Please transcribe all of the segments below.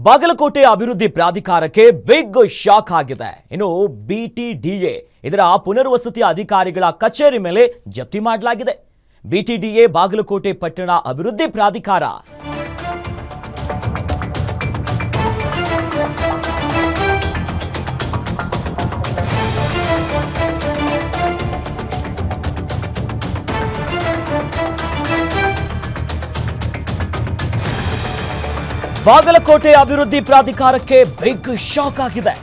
ಬಾಗಲಕೋಟೆ ಅಭಿವೃದ್ಧಿ ಪ್ರಾಧಿಕಾರಕ್ಕೆ big shock ಆಗಿದೆ. ಇನ್ನು ಬಿಟಿಡಿಎ ಇದರ ಪುನರ್ವಸತಿ ಅಧಿಕಾರಿಗಳ ಕಚೇರಿ ಮೇಲೆ ಜಪ್ತಿ ಮಾಡಲಾಗಿದೆ. ಬಿಟಿಡಿಎ ಬಾಗಲಕೋಟೆ ಪಟ್ಟಣ ಅಭಿವೃದ್ಧಿ ಪ್ರಾಧಿಕಾರ ಬಾಗಲಕೋಟೆ ಅಭಿವೃದ್ಧಿ ಪ್ರಾಧಿಕಾರಕ್ಕೆ ಬಿಗ್ ಶಾಕ್ ಆಗಿದೆ.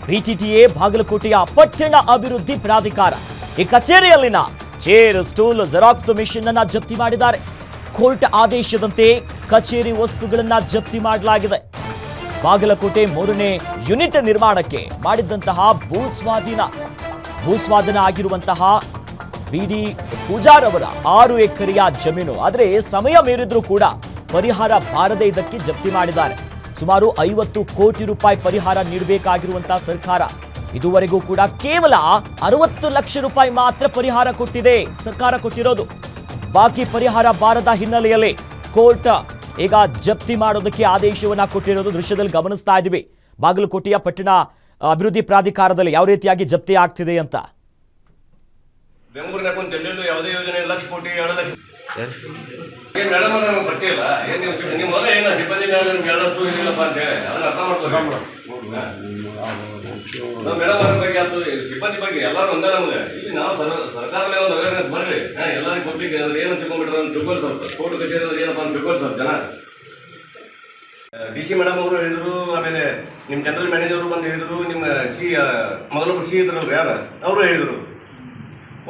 ಬಿಟಿಡಿಎ ಬಾಗಲಕೋಟೆಯ ಪಟ್ಟಣ ಅಭಿವೃದ್ಧಿ ಪ್ರಾಧಿಕಾರ ಈ ಕಚೇರಿಯಲ್ಲಿನ ಚೇರ್, ಸ್ಟೂಲ್, ಜೆರಾಕ್ಸ್ ಮಿಷನ್ ಅನ್ನ ಜಪ್ತಿ ಮಾಡಿದ್ದಾರೆ. ಕೋರ್ಟ್ ಆದೇಶದಂತೆ ಕಚೇರಿ ವಸ್ತುಗಳನ್ನ ಜಪ್ತಿ ಮಾಡಲಾಗಿದೆ. ಬಾಗಲಕೋಟೆ 3ನೇ ಯೂನಿಟ್ ನಿರ್ಮಾಣಕ್ಕೆ ಮಾಡಿದ್ದಂತಹ ಭೂಸ್ವಾಧೀನ ಆಗಿರುವಂತಹ ಬಿಡಿ ಪೂಜಾರ್ ಅವರ 6 ಎಕರೆಯ ಜಮೀನು. ಆದರೆ ಸಮಯ ಮೀರಿದ್ರೂ ಕೂಡ ಪರಿಹಾರ ಬಾರದೆ ಇದಕ್ಕೆ ಜಪ್ತಿ ಮಾಡಿದ್ದಾರೆ. ಸುಮಾರು 50 ಕೋಟಿ ರೂಪಾಯಿ ಪರಿಹಾರ ನೀಡಬೇಕಾಗಿರುವಂತಹ ಸರ್ಕಾರ ಇದುವರೆಗೂ ಕೂಡ ಕೇವಲ 60 ಲಕ್ಷ ರೂಪಾಯಿ ಮಾತ್ರ ಪರಿಹಾರ ಕೊಟ್ಟಿದೆ. ಸರ್ಕಾರ ಕೊಟ್ಟಿರೋದು ಬಾಕಿ ಪರಿಹಾರ ಬಾರದ ಹಿನ್ನೆಲೆಯಲ್ಲಿ ಕೋರ್ಟ್ ಈಗ ಜಪ್ತಿ ಮಾಡೋದಕ್ಕೆ ಆದೇಶವನ್ನ ಕೊಟ್ಟಿರೋದು ದೃಶ್ಯದಲ್ಲಿ ಗಮನಿಸ್ತಾ ಇದ್ದೀವಿ. ಬಾಗಲಕೋಟೆಯ ಪಟ್ಟಣ ಅಭಿವೃದ್ಧಿ ಪ್ರಾಧಿಕಾರದಲ್ಲಿ ಯಾವ ರೀತಿಯಾಗಿ ಜಪ್ತಿ ಆಗ್ತಿದೆ ಅಂತ. ಬೆಂಗಳೂರಿನ ಜಿಲ್ಲೆಯಲ್ಲೂ ಯಾವುದೇ ಯೋಜನೆ 1 ಲಕ್ಷ ಕೋಟಿ 2 ಲಕ್ಷ ಮೇಡಮ್ ನಮ್ಗೆ ಬರ್ತಿಲ್ಲ. ನಿಮ್ಮ ಮೊದಲೇ ಏನು ಸಿಬ್ಬಂದಿ ಹೇಳಷ್ಟು ಇದಿಲ್ಲಪ್ಪ ಅಂತ ಹೇಳಿ ಅದನ್ನ ಅರ್ಥ ಮಾಡ್ಕೊಂಡು ಮೇಡಮ್ ಅವ್ರ ಬಗ್ಗೆ ಅದು ಸಿಬ್ಬಂದಿ ಬಗ್ಗೆ ಎಲ್ಲರೂ ಒಂದೇ ನಮ್ಗೆ ಇಲ್ಲಿ ನಾವು ಸರ್ಕಾರನೇ ಒಂದು ಅವೇರ್ನೆಸ್ ಬರ್ರಿ. ಎಲ್ಲರಿಗೂ ಪಬ್ಲಿಕ್ ಏನು ತಿಳ್ಕೊಂಡ್ಬಿಟ್ರೆ ಅಂತ ತಿಳ್ಕೊಳ್ಳಿ ಸ್ವಲ್ಪ. ಕೋರ್ಟ್ ಕಚೇರಿ ಅಂದ್ರೆ ಏನಪ್ಪ ಅಂತ ತಿಳ್ಕೊಳ್ಳಿ ಸ್ವಲ್ಪ ಜನ. ಡಿ ಸಿ ಮೇಡಮ್ ಅವರು ಹೇಳಿದ್ರು, ಆಮೇಲೆ ನಿಮ್ಮ ಜನರಲ್ ಮ್ಯಾನೇಜರ್ ಬಂದು ಹೇಳಿದ್ರು, ನಿಮ್ಮ ಮೊದಲೊಬ್ರು ಸಿ ಇದ್ರಲ್ರಿ ಯಾರು ಅವರು ಹೇಳಿದ್ರು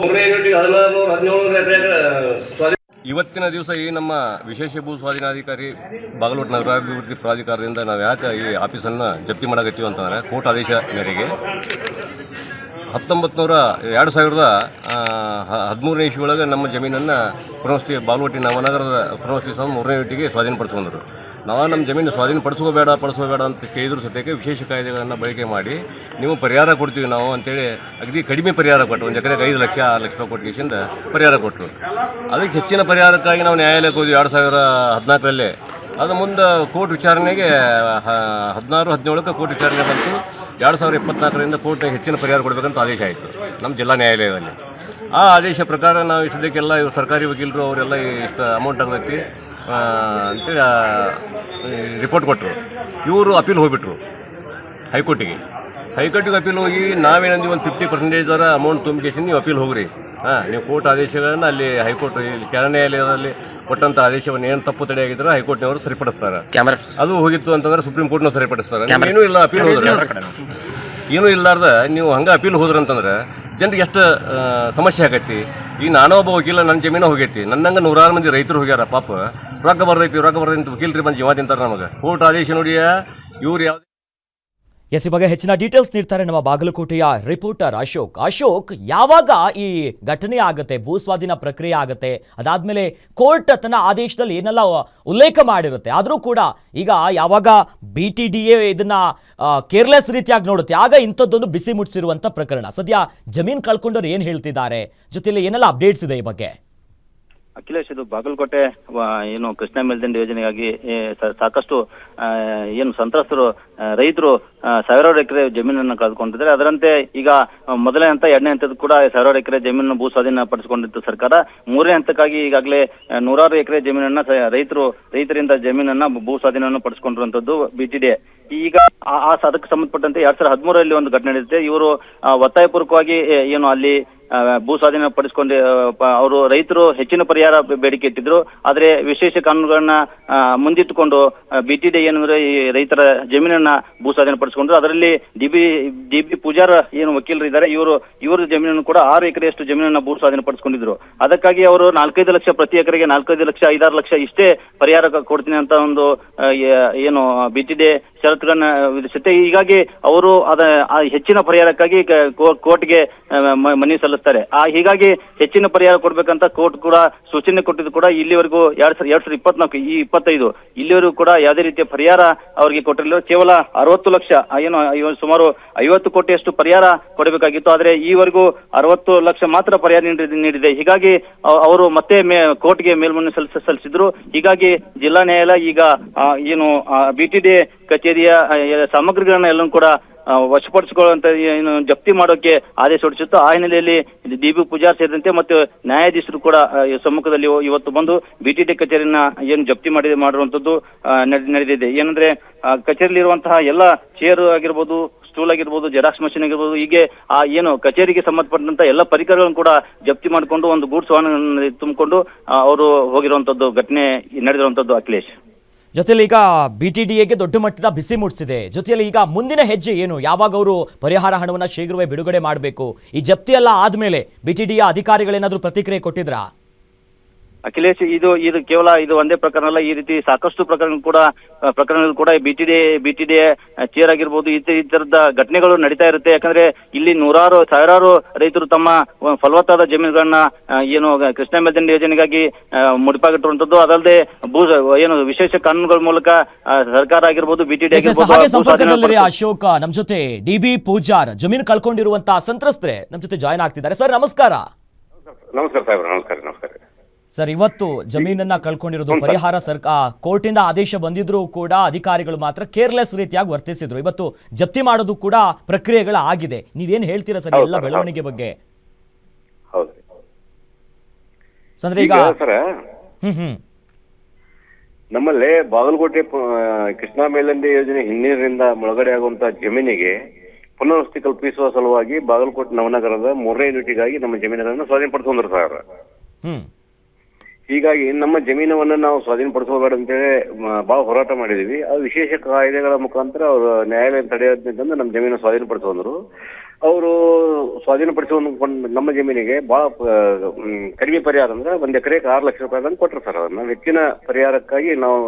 3ನೇ ಯೂನಿಟ್ಗೆ 1600-1700 ಎಕರೆ. ಇವತ್ತಿನ ದಿವಸ ಈ ನಮ್ಮ ವಿಶೇಷ ಭೂ ಸ್ವಾಧೀನಾಧಿಕಾರಿ ಬಾಗಲಕೋಟೆ ನಗರಾಭಿವೃದ್ಧಿ ಪ್ರಾಧಿಕಾರದಿಂದ ನಾವು ಯಾಕೆ ಈ ಆಫೀಸನ್ನು ಜಪ್ತಿ ಮಾಡಕತ್ತೀವಿ ಅಂತಂದರೆ, ಕೋರ್ಟ್ ಆದೇಶ ಮೇರೆಗೆ 2013ನೇ ಇಸ್ವಿಯೊಳಗೆ ನಮ್ಮ ಜಮೀನನ್ನು ಪುನಃಸ್ಥಿ ಬಾಗಲಕೋಟೆ ನವನಗರದ ಪುನಃಸ್ಥಿ 3ನೇ ಯೂನಿಟ್ಗೆ ಸ್ವಾಧೀನಪಡಿಸ್ಕೊಂಡ್ರು. ನಾವು ನಮ್ಮ ಜಮೀನು ಸ್ವಾಧೀನಪಡಿಸ್ಕೋಬೇಡ ಅಂತ ಕೇಳಿದ್ರು ಸತ್ಯಕ್ಕೆ ವಿಶೇಷ ಕಾಯ್ದೆಗಳನ್ನು ಬಳಕೆ ಮಾಡಿ ನೀವು ಪರಿಹಾರ ಕೊಡ್ತೀವಿ ನಾವು ಅಂತೇಳಿ ಅಗದಿ ಕಡಿಮೆ ಪರಿಹಾರ ಕೊಟ್ಟರು. 1 ಎಕರೆಗೆ 5 ಲಕ್ಷ 6 ಲಕ್ಷ ರೂಪಾಯಿ ಕೊಟ್ಟಿಗೆಯಿಂದ ಪರಿಹಾರ ಕೊಟ್ಟರು. ಅದಕ್ಕೆ ಹೆಚ್ಚಿನ ಪರಿಹಾರಕ್ಕಾಗಿ ನಾವು ನ್ಯಾಯಾಲಯಕ್ಕೆ ಹೋದ್ವಿ 2014ರಲ್ಲೇ. ಅದು ಮುಂದೆ ಕೋರ್ಟ್ ವಿಚಾರಣೆಗೆ 16-17ಕ್ಕೆ ಕೋರ್ಟ್ ವಿಚಾರಣೆ ಬಂತು. 2024ರಿಂದ ಕೋರ್ಟ್ ಹೆಚ್ಚಿನ ಪರಿಹಾರ ಕೊಡಬೇಕಂತ ಆದೇಶ ಆಯಿತು ನಮ್ಮ ಜಿಲ್ಲಾ ನ್ಯಾಯಾಲಯದಲ್ಲಿ. ಆ ಆದೇಶ ಪ್ರಕಾರ ನಾವು ಸದ್ಯಕ್ಕೆಲ್ಲ ಸರ್ಕಾರಿ ವಕೀಲರು ಅವರೆಲ್ಲ ಇಷ್ಟು ಅಮೌಂಟ್ ಆಗೈತಿ ಅಂತೇಳಿ ರಿಪೋರ್ಟ್ ಕೊಟ್ಟರು. ಇವರು ಅಪೀಲ್ ಹೋಗಿಬಿಟ್ರು ಹೈಕೋರ್ಟಿಗೆ ಅಪೀಲ್ ಹೋಗಿ ನಾವೇನಂದ್ವಿ ಒಂದು 50% ಅಮೌಂಟ್ ತುಂಬಿಸಿ ನೀವು ಅಪೀಲ್ ಹೋಗ್ರಿ. ನೀವು ಕೋರ್ಟ್ ಆದೇಶಗಳನ್ನು ಅಲ್ಲಿ ಹೈಕೋರ್ಟ್ ಕೆಳ ನ್ಯಾಯಾಲಯದಲ್ಲಿ ಕೊಟ್ಟಂಥ ಆದೇಶವನ್ನು ಏನು ತಪ್ಪು ತಡೆಯಾಗಿದ್ರೆ ಹೈಕೋರ್ಟ್ನವರು ಸರಿಪಡಿಸ್ತಾರೆ. ಅದು ಹೋಗಿತ್ತು ಅಂತಂದ್ರೆ ಸುಪ್ರೀಂ ಕೋರ್ಟ್ನವರು ಸರಿಪಡಿಸ್ತಾರೆ. ಏನೂ ಇಲ್ಲ ಅಪೀಲ್ ಹೋದ್ರೆ ಏನೂ ಇಲ್ಲಾರ್ದ ನೀವು ಹಂಗೆ ಅಪೀಲ್ ಹೋದ್ರಂತಂದ್ರೆ ಜನರಿಗೆ ಎಷ್ಟು ಸಮಸ್ಯೆ ಆಗೈತಿ. ಈಗ ನಾನೋ ಒಬ್ಬ ವಕೀಲ ನನ್ನ ಜಮೀನು ಹೋಗೈತಿ, ನನ್ನಂಗೆ 100 ಮಂದಿ ರೈತರು ಹೋಗ್ಯಾರ. ಪಾಪ ರೊಕ್ಕ ಬರ್ದೈತಿ ವಕೀಲರಿ ಬಂದು ಜೀವ ತಿಂತಾರೆ ನಮಗೆ. ಕೋರ್ಟ್ ಆದೇಶ ನೋಡಿ ಇವ್ರು ಯಾವ್ದು ಈ ಬಗ್ಗೆ ಹೆಚ್ಚಿನ ಡೀಟೇಲ್ಸ್ ನೀಡ್ತಾರೆ ನಮ್ಮ ಬಾಗಲಕೋಟೆಯ ರಿಪೋರ್ಟರ್ ಅಶೋಕ್. ಯಾವಾಗ ಈ ಘಟನೆ ಆಗುತ್ತೆ, ಭೂಸ್ವಾಧೀನ ಪ್ರಕ್ರಿಯೆ ಆಗುತ್ತೆ, ಅದಾದ್ಮೇಲೆ ಕೋರ್ಟ್ ತನ್ನ ಆದೇಶದಲ್ಲಿ ಏನೆಲ್ಲ ಉಲ್ಲೇಖ ಮಾಡಿರುತ್ತೆ, ಆದರೂ ಕೂಡ ಈಗ ಯಾವಾಗ ಬಿಟಿಡಿಎ ಇದನ್ನ ಕೇರ್ಲೆಸ್ ರೀತಿಯಾಗಿ ನೋಡುತ್ತೆ, ಆಗ ಇಂಥದ್ದೊಂದು ಬಿಸಿ ಮುಟ್ಟಿಸಿರುವಂಥ ಪ್ರಕರಣ. ಸದ್ಯ ಜಮೀನು ಕಳ್ಕೊಂಡವ್ರು ಏನು ಹೇಳ್ತಿದ್ದಾರೆ, ಜೊತೆಲಿ ಏನೆಲ್ಲ ಅಪ್ಡೇಟ್ಸ್ ಇದೆ ಈ ಬಗ್ಗೆ? ಅಖಿಲೇಶ್, ಇದು ಬಾಗಲಕೋಟೆ ಏನು ಕೃಷ್ಣಾ ಮೇಲ್ದಂಡೆ ಯೋಜನೆಗಾಗಿ ಸಾಕಷ್ಟು ಏನು ಸಂತ್ರಸ್ತರು ರೈತರು ಸಾವಿರಾರು ಎಕರೆ ಜಮೀನನ್ನು ಕಳೆದುಕೊಂಡಿದ್ದಾರೆ. ಅದರಂತೆ ಈಗ ಮೊದಲನೇ ಹಂತ 2ನೇ ಹಂತದ ಕೂಡ ಸಾವಿರಾರು ಎಕರೆ ಜಮೀನನ್ನು ಭೂ ಸ್ವಾಧೀನ ಪಡಿಸಿಕೊಂಡಿತ್ತು ಸರ್ಕಾರ. 3ನೇ ಹಂತಕ್ಕಾಗಿ ಈಗಾಗಲೇ 100 ಎಕರೆ ಜಮೀನನ್ನ ರೈತರಿಂದ ಜಮೀನನ್ನ ಭೂ ಸ್ವಾಧೀನವನ್ನು ಪಡಿಸಿಕೊಂಡಿರುವಂತದ್ದು ಬಿಟಿಡಿಎ. ಈಗ ಅದಕ್ಕೆ ಸಂಬಂಧಪಟ್ಟಂತೆ 2013ರಲ್ಲಿ ಒಂದು ಘಟನೆ ನಡೆದಿದೆ. ಇವರು ಒತ್ತಾಯಪೂರ್ವಕವಾಗಿ ಏನು ಅಲ್ಲಿ ಭೂ ಸ್ವಾಧೀನ ಪಡಿಸಿಕೊಂಡು ಅವರು ರೈತರು ಹೆಚ್ಚಿನ ಪರಿಹಾರ ಬೇಡಿಕೆ ಇಟ್ಟಿದ್ರು. ಆದರೆ ವಿಶೇಷ ಕಾನೂನುಗಳನ್ನ ಮುಂದಿಟ್ಟುಕೊಂಡು ಬಿಟಿಡಿಎ ಏನಂದ್ರೆ ಈ ರೈತರ ಜಮೀನನ್ನ ಭೂ ಸ್ವಾಧೀನ ಪಡಿಸಿಕೊಂಡ್ರು. ಅದರಲ್ಲಿ ಡಿ ಬಿ ಪೂಜಾರ್ ಏನು ವಕೀಲರು ಇದ್ದಾರೆ, ಇವ್ರ ಜಮೀನನ್ನು ಕೂಡ 6 ಎಕರೆಯಷ್ಟು ಜಮೀನನ್ನ ಭೂ ಸ್ವಾಧೀನ ಪಡಿಸಿಕೊಂಡಿದ್ರು. ಅದಕ್ಕಾಗಿ ಅವರು 4-5 ಲಕ್ಷ ಪ್ರತಿ ಎಕರೆಗೆ 4-5 ಲಕ್ಷ 5-6 ಲಕ್ಷ ಇಷ್ಟೇ ಪರಿಹಾರ ಕೊಡ್ತೀನಿ ಅಂತ ಒಂದು ಏನು ಬಿಟಿಡಿಎ ಷರತ್ತುಗಳನ್ನ ವಿಧಿಸುತ್ತೆ. ಹೀಗಾಗಿ ಅವರು ಹೆಚ್ಚಿನ ಪರಿಹಾರಕ್ಕಾಗಿ ಕೋರ್ಟ್ಗೆ ಮನವಿ ಸಲ್ಲಿಸ್ತಾರೆ. ನಡೆಸ್ತಾರೆ. ಹೀಗಾಗಿ ಹೆಚ್ಚಿನ ಪರಿಹಾರ ಕೊಡ್ಬೇಕಂತ ಕೋರ್ಟ್ ಕೂಡ ಸೂಚನೆ ಕೊಟ್ಟಿದ್ದು ಕೂಡ ಇಲ್ಲಿವರೆಗೂ 2024 ಈ 25 ಇಲ್ಲಿವರೆಗೂ ಕೂಡ ಯಾವುದೇ ರೀತಿಯ ಪರಿಹಾರ ಅವರಿಗೆ ಕೊಟ್ಟಿರಲಿಲ್ಲ. ಕೇವಲ 60 ಲಕ್ಷ ಸುಮಾರು 50 ಕೋಟಿಯಷ್ಟು ಪರಿಹಾರ ಕೊಡಬೇಕಾಗಿತ್ತು. ಆದರೆ ಈವರೆಗೂ 60 ಲಕ್ಷ ಮಾತ್ರ ಪರಿಹಾರ ನೀಡಿದೆ. ಹೀಗಾಗಿ ಅವರು ಮತ್ತೆ ಕೋರ್ಟ್ಗೆ ಮೇಲ್ಮನವಿ ಸಲ್ಲಿಸಿದ್ರು. ಹೀಗಾಗಿ ಜಿಲ್ಲಾ ನ್ಯಾಯಾಲಯ ಈಗ BTD ಕಚೇರಿಯ ಸಾಮಗ್ರಿಗಳನ್ನ ಎಲ್ಲವೂ ಕೂಡ ವಶಪಡಿಸಿಕೊಳ್ಳುವಂತ ಜಪ್ತಿ ಮಾಡೋಕೆ ಆದೇಶ ಹೊರಡಿಸಿತ್ತು. ಆ ಹಿನ್ನೆಲೆಯಲ್ಲಿ DB ಪೂಜಾರ್ ಸೇರಿದಂತೆ ಮತ್ತು ನ್ಯಾಯಾಧೀಶರು ಕೂಡ ಸಮ್ಮುಖದಲ್ಲಿ ಇವತ್ತು ಬಂದು BTD ಕಚೇರಿಯನ್ನ ಜಪ್ತಿ ಮಾಡಿರುವಂತದ್ದು ನಡೆದಿದೆ. ಏನಂದ್ರೆ ಕಚೇರಿಯಲ್ಲಿರುವಂತಹ ಎಲ್ಲ ಚೇರ್ ಆಗಿರ್ಬೋದು, ಸ್ಟೂಲ್ ಆಗಿರ್ಬೋದು, ಜೆರಾಕ್ಸ್ ಮಷಿನ್ ಆಗಿರ್ಬೋದು, ಹೀಗೆ ಕಚೇರಿಗೆ ಸಂಬಂಧಪಟ್ಟಂತ ಎಲ್ಲ ಪರಿಕರಗಳನ್ನು ಕೂಡ ಜಪ್ತಿ ಮಾಡಿಕೊಂಡು ಒಂದು ಗೂಡ್ಸ್ ವಾಹನ ತುಂಬಿಕೊಂಡು ಅವರು ಹೋಗಿರುವಂತದ್ದು ಘಟನೆ ನಡೆದಿರುವಂತದ್ದು. ಅಖಿಲೇಶ್, ಜೊತೆಲಿ ಈಗ BTDAಗೆ ದೊಡ್ಡ ಮಟ್ಟದ ಬಿಸಿ ಮೂಡಿಸಿದೆ. ಜೊತೆಯಲ್ಲಿ ಈಗ ಮುಂದಿನ ಹೆಜ್ಜೆ ಏನು? ಯಾವಾಗ ಅವರು ಪರಿಹಾರ ಹಣವನ್ನು ಶೀಘ್ರವೇ ಬಿಡುಗಡೆ ಮಾಡಬೇಕು? ಈ ಜಪ್ತಿ ಎಲ್ಲ ಆದ್ಮೇಲೆ BTDA ಅಧಿಕಾರಿಗಳೇನಾದ್ರೂ ಪ್ರತಿಕ್ರಿಯೆ ಕೊಟ್ಟಿದ್ರಾ? ಅಖಿಲೇಶ್, ಇದು ಕೇವಲ ಒಂದೇ ಪ್ರಕರಣ ಅಲ್ಲ. ಈ ರೀತಿ ಸಾಕಷ್ಟು ಪ್ರಕರಣಗಳು ಕೂಡ BTDA ಚೇರ್ ಆಗಿರ್ಬೋದು, ಈ ತರದ ಘಟನೆಗಳು ನಡೀತಾ ಇರುತ್ತೆ. ಯಾಕಂದ್ರೆ ಇಲ್ಲಿ ಸಾವಿರಾರು ರೈತರು ತಮ್ಮ ಫಲವತ್ತಾದ ಜಮೀನುಗಳನ್ನ ಕೃಷ್ಣಾ ಮೇಲ್ದಂಡೆ ಯೋಜನೆಗಾಗಿ ಮುಡಿಪಾಗಿಟ್ಟಿರುವಂತದ್ದು. ಅದಲ್ಲದೆ ವಿಶೇಷ ಕಾನೂನುಗಳ ಮೂಲಕ ಸರ್ಕಾರ ಆಗಿರ್ಬೋದು, BTDA ಸಂಪರ್ಕದಲ್ಲಿ ಅಶೋಕ್ ನಮ್ ಜೊತೆ DB ಪೂಜಾರ್ ಜಮೀನು ಕಳ್ಕೊಂಡಿರುವಂತಹ ಸಂತ್ರಸ್ತರೆ ನಮ್ ಜೊತೆ ಜಾಯ್ನ್ ಆಗ್ತಿದ್ದಾರೆ. ಸರ್ ನಮಸ್ಕಾರ. ನಮಸ್ಕಾರ ಸಾಹೇಬ್ರ, ನಮಸ್ಕಾರ ಸರ್, ಇವತ್ತು ಜಮೀನನ್ನ ಕಳ್ಕೊಂಡಿರೋದು ಪರಿಹಾರ ಕೋರ್ಟಿಂದ ಆದೇಶ ಬಂದಿದ್ರು ಕೂಡ ಅಧಿಕಾರಿಗಳು ಮಾತ್ರ ಕೇರ್ಲೆಸ್ ರೀತಿಯಾಗಿ ವರ್ತಿಸಿದ್ರು. ಇವತ್ತು ಜಪ್ತಿ ಮಾಡೋದು ಕೂಡ ಪ್ರಕ್ರಿಯೆಗಳ ಆಗಿದೆ. ನೀವೇನ್ ಹೇಳ್ತೀರಾ ಸರ್ ಎಲ್ಲ ಬೆಳವಣಿಗೆ ಬಗ್ಗೆ? ಅಂದ್ರೆ ಈಗ ಸರ್, ನಮ್ಮಲ್ಲಿ ಬಾಗಲಕೋಟೆ ಕೃಷ್ಣಾ ಮೇಲ್ದಂಡೆ ಯೋಜನೆ ಹಿನ್ನೀರಿನಿಂದ ಮುಳುಗಡೆ ಆಗುವಂತಹ ಜಮೀನಿಗೆ ಪುನರ್ವಸತಿ ಕಲ್ಪಿಸುವ ಸಲುವಾಗಿ ಬಾಗಲಕೋಟೆ ನವನಗರದ 3ನೇ ಯೂನಿಟಿಗಾಗಿ ನಮ್ಮ ಜಮೀನುಗಳನ್ನು ಸ್ವಾಧೀನಪಡಿಸಿಕೊಂಡ್ರು ಸರ್. ಹೀಗಾಗಿ ನಮ್ಮ ಜಮೀನವನ್ನು ನಾವು ಸ್ವಾಧೀನಪಡಿಸಬೇಡ ಅಂತೇಳಿ ಬಹಳ ಹೋರಾಟ ಮಾಡಿದೀವಿ. ಅದು ವಿಶೇಷ ಕಾಯ್ದೆಗಳ ಮುಖಾಂತರ ಅವರು ನ್ಯಾಯಾಲಯ ತಡೆಯೋದ್ರಿಂದ ನಮ್ಮ ಜಮೀನು ಸ್ವಾಧೀನಪಡಿಸಿಕೊಂಡ್ರು. ಅವರು ಸ್ವಾಧೀನಪಡಿಸಿಕೊಂಡು ನಮ್ಮ ಜಮೀನಿಗೆ ಬಹಳ ಕಡಿಮೆ ಪರಿಹಾರ ಅಂದ್ರೆ 1 ಎಕರೆಗೆ 6 ಲಕ್ಷ ರೂಪಾಯಿ ಕೊಟ್ಟರು ಸರ್. ಅದನ್ನ ಹೆಚ್ಚಿನ ಪರಿಹಾರಕ್ಕಾಗಿ ನಾವು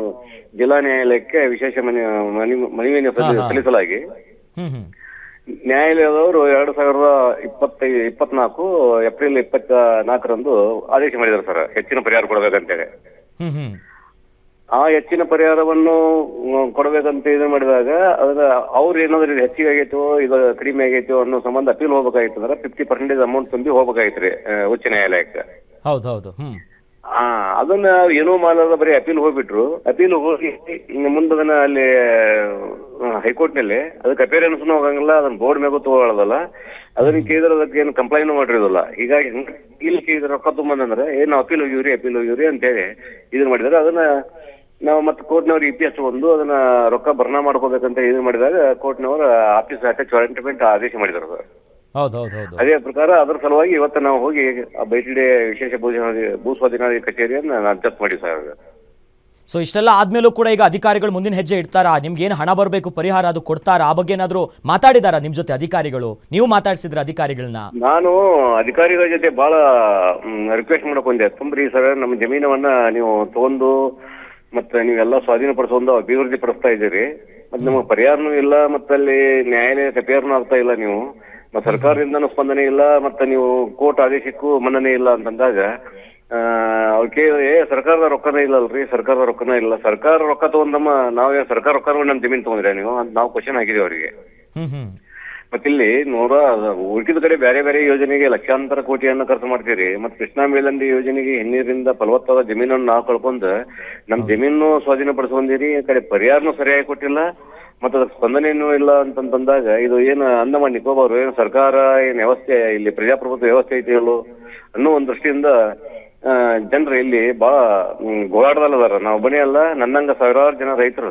ಜಿಲ್ಲಾ ನ್ಯಾಯಾಲಯಕ್ಕೆ ವಿಶೇಷ ಮನವಿಯನ್ನು ಸಲ್ಲಿಸಲಾಗಿ ನ್ಯಾಯಾಲಯದವರು 2024 ಏಪ್ರಿಲ್ 24ರಂದು ಆದೇಶ ಮಾಡಿದ್ದಾರೆ ಸರ್, ಹೆಚ್ಚಿನ ಪರಿಹಾರ ಕೊಡಬೇಕಂತೇಳಿ. ಆ ಹೆಚ್ಚಿನ ಪರಿಹಾರವನ್ನು ಕೊಡಬೇಕಂತ ಮಾಡಿದಾಗ ಅವ್ರು ಏನಾದ್ರು ಹೆಚ್ಚಿಗೆ ಆಗೈತೋ ಇದು ಕಡಿಮೆ ಆಗೈತೋ ಅನ್ನೋ ಸಂಬಂಧ ಅಪೀಲ್ ಹೋಗ್ಬೇಕಾಗಿತ್ತು ಅಂದ್ರೆ 50% ಅಮೌಂಟ್ ತುಂಬಿ ಹೋಗ್ಬೇಕಾಗಿತ್ರಿ ಉಚ್ಚ ನ್ಯಾಯಾಲಯಕ್ಕೆ. ಹೌದೌದು. ಅದನ್ನ ಏನೋ ಮಾಡಲ್ಲ, ಬರೀ ಅಪೀಲ್ ಹೋಗ್ಬಿಟ್ರು. ಅಪೀಲ್ ಹೋಗಿ ಮುಂದದನ್ನ ಅಲ್ಲಿ ಹೈಕೋರ್ಟ್ ನಲ್ಲಿ ಅದಕ್ಕೆ ಅಪೇರೆನ್ಸ್ ಹೋಗಂಗಿಲ್ಲ, ಅದನ್ನ ಬೋರ್ಡ್ ಮೇಗೂ ತಗೊಳ್ಳೋದಲ್ಲ. ಅದನ್ನ ಕೇಳಿದ್ರೆ ಅದಕ್ಕೆ ಏನು ಕಂಪ್ಲೇಂಟ್ ಮಾಡಿರೋದಿಲ್ಲ. ಹೀಗಾಗಿ ಇಲ್ಲಿ ಕೇಳಿದ್ರೆ ರೊಕ್ಕ ತುಂಬಂದ್ರೆ ನಾವು ಅಪೀಲ್ ಹೋಗಿವ್ರಿ ಅಂತ ಹೇಳಿ ಇದನ್ನ ಮಾಡಿದಾರೆ. ಅದನ್ನ ನಾವು ಮತ್ತೆ ಕೋರ್ಟ್ನವ್ರು EPS ಒಂದು ಅದನ್ನ ರೊಕ್ಕ ಭರ್ನಾ ಮಾಡ್ಕೋಬೇಕಂತ ಇದನ್ನ ಮಾಡಿದಾಗ ಕೋರ್ಟ್ನವರು ಆಫೀಸ್ ಅಟ್ಯಾಚ್ ವಾರಂಟ್ಮೆಂಟ್ ಆದೇಶ ಮಾಡಿದಾರೆ ಸರ್. ಅದೇ ಪ್ರಕಾರ ಅದರ ಸಲುವಾಗಿ ಇವತ್ತು ನಾವು ಹೋಗಿ BTDA ವಿಶೇಷ ಭೂ ಸ್ವಾಧೀನ ಕಚೇರಿಯನ್ನು ಜಪ್ತಿ ಮಾಡಿ ಸರ್. ಸೊ ಇಷ್ಟೆಲ್ಲ ಆದ್ಮೇಲೂ ಕೂಡ ಈಗ ಅಧಿಕಾರಿಗಳು ಮುಂದಿನ ಹೆಜ್ಜೆ ಇಡ್ತಾರಾ? ನಿಮ್ಗೆ ಏನು ಹಣ ಬರಬೇಕು ಪರಿಹಾರ ಅದು ಕೊಡ್ತಾರಾ? ಆ ಬಗ್ಗೆ ಏನಾದ್ರು ಮಾತಾಡಿದಾರಾ ನಿಮ್ ಜೊತೆ ಅಧಿಕಾರಿಗಳು? ನೀವು ಮಾತಾಡ್ಸಿದ್ರ ಅಧಿಕಾರಿಗಳನ್ನ? ನಾನು ಅಧಿಕಾರಿಗಳ ಜೊತೆ ಬಹಳ ರಿಕ್ವೆಸ್ಟ್ ಮಾಡಕ್ ಬಂದೆ. ತುಂಬ್ರಿ ಸರ್, ನಮ್ಮ ಜಮೀನವನ್ನ ನೀವು ತಗೊಂಡು ಮತ್ತೆ ನೀವೆಲ್ಲ ಸ್ವಾಧೀನಪಡಿಸೋದು ಅಭಿವೃದ್ಧಿ ಪಡಿಸ್ತಾ ಇದ್ದೀರಿ, ಮತ್ತೆ ನಮಗೆ ಪರಿಹಾರನೂ ಇಲ್ಲ, ಮತ್ತೆ ಅಲ್ಲಿ ನ್ಯಾಯಾಲಯ ತಪೇರ್ನೂ ಆಗ್ತಾ ಇಲ್ಲ, ನೀವು ಮತ್ತೆ ಸರ್ಕಾರದಿಂದನೂ ಸ್ಪಂದನೆ ಇಲ್ಲ, ಮತ್ತೆ ನೀವು ಕೋರ್ಟ್ ಆದೇಶಕ್ಕೂ ಮನ್ನಣೆ ಇಲ್ಲ ಅಂತಂದಾಗ ಅವ್ರಿಗೆ ಸರ್ಕಾರದ ರೊಕ್ಕನೇ ಇಲ್ಲಲ್ರಿ, ಸರ್ಕಾರದ ರೊಕ್ಕನೇ ಇಲ್ಲ. ಸರ್ಕಾರ ರೊಕ್ಕ ತಗೊಂಡಮ್ಮ ನಾವೇ ಸರ್ಕಾರ ರೊಕ್ಕ ನಮ್ ಜಮೀನ್ ತಗೊಂಡ್ರೆ ನೀವು ಅಂತ ನಾವು ಕ್ವಶನ್ ಹಾಕಿದೀವಿ ಅವರಿಗೆ. ಮತ್ತಿಲ್ಲಿ ಉಳಿದ ಕಡೆ ಬೇರೆ ಬೇರೆ ಯೋಜನೆಗೆ ಲಕ್ಷಾಂತರ ಕೋಟಿಯನ್ನು ಖರ್ಚು ಮಾಡ್ತೀರಿ, ಮತ್ತೆ ಕೃಷ್ಣಾ ಮೇಲ್ದಂಡೆ ಯೋಜನೆಗೆ ಹಿನ್ನೀರಿಂದ ಫಲವತ್ತಾದ ಜಮೀನನ್ನು ನಾವು ಕಳ್ಕೊಂಡ್ ನಮ್ ಜಮೀನು ಸ್ವಾಧೀನಪಡಿಸ್ಕೊಂಡಿರಿ, ಈ ಕಡೆ ಪರಿಹಾರನೂ ಸರಿಯಾಗಿ ಕೊಟ್ಟಿಲ್ಲ, ಮತ್ತೆ ಅದಕ್ಕೆ ಸ್ಪಂದನೆಯೂ ಇಲ್ಲ ಅಂತಂದಾಗ ಇದು ಏನು ಅಂಡಮಾನ್ ನಿಕೋಬಾರ್ ಏನು ಸರ್ಕಾರ ಏನ್ ವ್ಯವಸ್ಥೆ ಇಲ್ಲಿ ಪ್ರಜಾಪ್ರಭುತ್ವ ವ್ಯವಸ್ಥೆ ಐತಿಯಲ್ಲೋ ಅನ್ನೋ ಒಂದು ದೃಷ್ಟಿಯಿಂದ ಜನರು ಇಲ್ಲಿ ಬಹಳ ಗೋಳಾಟದಲ್ಲದಾರ. ನಾವು ಬನ್ನಿ ಅಲ್ಲ, ನನ್ನಂಗ ಸಾವಿರಾರು ಜನ ರೈತರು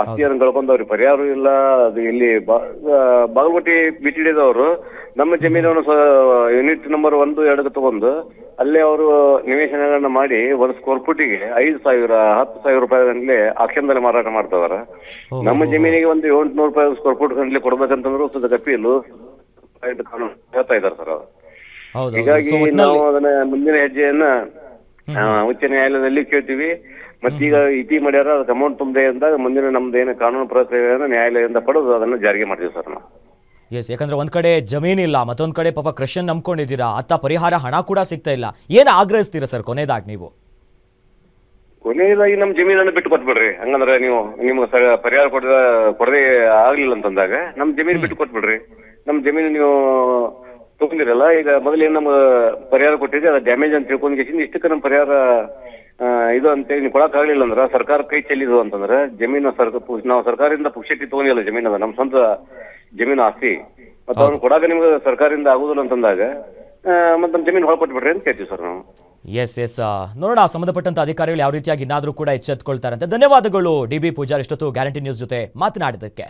ಆಸ್ತಿಯನ್ನು ಕಳ್ಕೊಂಡು ಅವ್ರಿಗೆ ಪರಿಹಾರ ಇಲ್ಲ. ಅದು ಇಲ್ಲಿ ಬಾಗಲಕೋಟೆ BTDದವರು ನಮ್ಮ ಜಮೀನನ್ನು ಯೂನಿಟ್ ನಂಬರ್ 1, 2 ತಗೊಂಡು ಅಲ್ಲೇ ಅವರು ನಿವೇಶನಗಳನ್ನ ಮಾಡಿ 1 ಸ್ಕ್ವೇರ್ ಫುಟಿಗೆ 5,000, 10,000 ರೂಪಾಯಿಗಳಲ್ಲಿ ಆಕ್ಷನ್ದಲ್ಲಿ ಮಾರಾಟ ಮಾಡ್ತಾರ. ನಮ್ಮ ಜಮೀನಿಗೆ ಒಂದು 800 ರೂಪಾಯಿ ಸ್ಕ್ವೇರ್ ಫುಟ್ ಗಂಟ್ಲೆ ಕೊಡ್ಬೇಕಂತಂದ್ರು ಅಪೀಲು ಹೇಳ್ತಾ ಇದಾರೆ ಸರ್. ಹೀಗಾಗಿ ನಾವು ಅದನ್ನ ಮುಂದಿನ ಹೆಜ್ಜೆಯನ್ನ ಉಚ್ಚ ನ್ಯಾಯಾಲಯದಲ್ಲಿ ಕೇಳ್ತೀವಿ. ಮತ್ತೀಗ ಇತಿ ಮಾಡ್ಯಾರ ಅದಕ್ಕೆ ಅಮೌಂಟ್ ತುಂಬದೆ ಅಂದಾಗ ಮುಂದಿನ ನಮ್ದು ಏನು ಕಾನೂನು ಪ್ರಕ್ರಿಯೆಯನ್ನು ನ್ಯಾಯಾಲಯದಿಂದ ಪಡೆದು ಅದನ್ನು ಜಾರಿಗೆ ಮಾಡ್ತೀವಿ ಸರ್ ನಾವು. ಎಸ್, ಯಾಕಂದ್ರೆ ಒಂದ್ ಕಡೆ ಜಮೀನಿಲ್ಲ, ಮತ್ತೊಂದ್ ಕಡೆ ಪಾಪ ಕೃಷಿಯನ್ನ ನಂಬ್ಕೊಂಡಿದ್ದೀರಾ, ಅತ್ತ ಪರಿಹಾರ ಹಣ ಕೂಡ ಸಿಗ್ತಾ ಇಲ್ಲ. ಏನ್ ಆಗ್ರಹಿಸ್ತೀರಾ ಸರ್ ಕೊನೆಯದಾಗಿ ನೀವು? ಕೊನೆಯದಾಗಿ ನಮ್ಮ ಜಮೀನನ್ನು ಬಿಟ್ಟು ಕೊಟ್ಬಿಡ್ರಿ. ಹಂಗಂದ್ರೆ ನೀವು ನಿಮ್ಗೆ ಪರಿಹಾರ ಕೊಡದೆ ಆಗ್ಲಿಲ್ಲ ಅಂತಂದಾಗ ನಮ್ಮ ಜಮೀನು ಬಿಟ್ಟು ಕೊಟ್ಬಿಡ್ರಿ. ನಮ್ಮ ಜಮೀನು ನೀವು ತಗೊಂಡಿರಲ್ಲ, ಈಗ ಮೊದಲೇನು ನಮ್ಮ ಪರಿಹಾರ ಕೊಟ್ಟಿದ್ರೆ ಅದು ಡ್ಯಾಮೇಜ್ ಅಂತ ತಿಳ್ಕೊಂಡ್ ಇಷ್ಟಕ್ಕೆ ನಮ್ಮ ಪರಿಹಾರ ಇದು ಅಂತೇಳಿ ನೀವು ಕೊಡಕ್ ಆಗ್ಲಿಲ್ಲ ಅಂದ್ರ ಸರ್ಕಾರ ಕೈ ಚೆಲ್ಲಿದು ಅಂತಂದ್ರೆ ಜಮೀನು ನಾವು ಸರ್ಕಾರದಿಂದ ಪುಕ್ಷಟಿ ತಗೊಂಡಿಲ್ಲ. ಜಮೀನ್ ಅದ ನಮ್ಮ ಸ್ವಂತ ಜಮೀನು ಆಸ್ತಿ, ಮತ್ತೆ ಅವ್ನು ಕೊಡಾಕ ನಿಮ್ಗೆ ಸರ್ಕಾರದಿಂದ ಆಗುದಿಲ್ಲ ಅಂತಂದಾಗ ಮತ್ತೆ ನಮ್ಮ ಜಮೀನು ಹೊರಕೊಟ್ಬಿಡ್ರಿ ಅಂತ ಕೇಳ್ತೀವಿ ಸರ್ ನಾವು. ಎಸ್, ನೋಡೋಣ ಸಂಬಂಧಪಟ್ಟಂತ ಅಧಿಕಾರಿಗಳು ಯಾವ ರೀತಿಯಾಗಿ ಇನ್ನಾದ್ರೂ ಕೂಡ ಎಚ್ಚೆತ್ತುಕೊಳ್ತಾರೆ ಅಂತ. ಧನ್ಯವಾದಗಳು DB ಪೂಜಾರ್, ಇಷ್ಟೊತ್ತು ಗ್ಯಾರಂಟಿ ನ್ಯೂಸ್ ಜೊತೆ ಮಾತನಾಡಿದ್ದಕ್ಕೆ.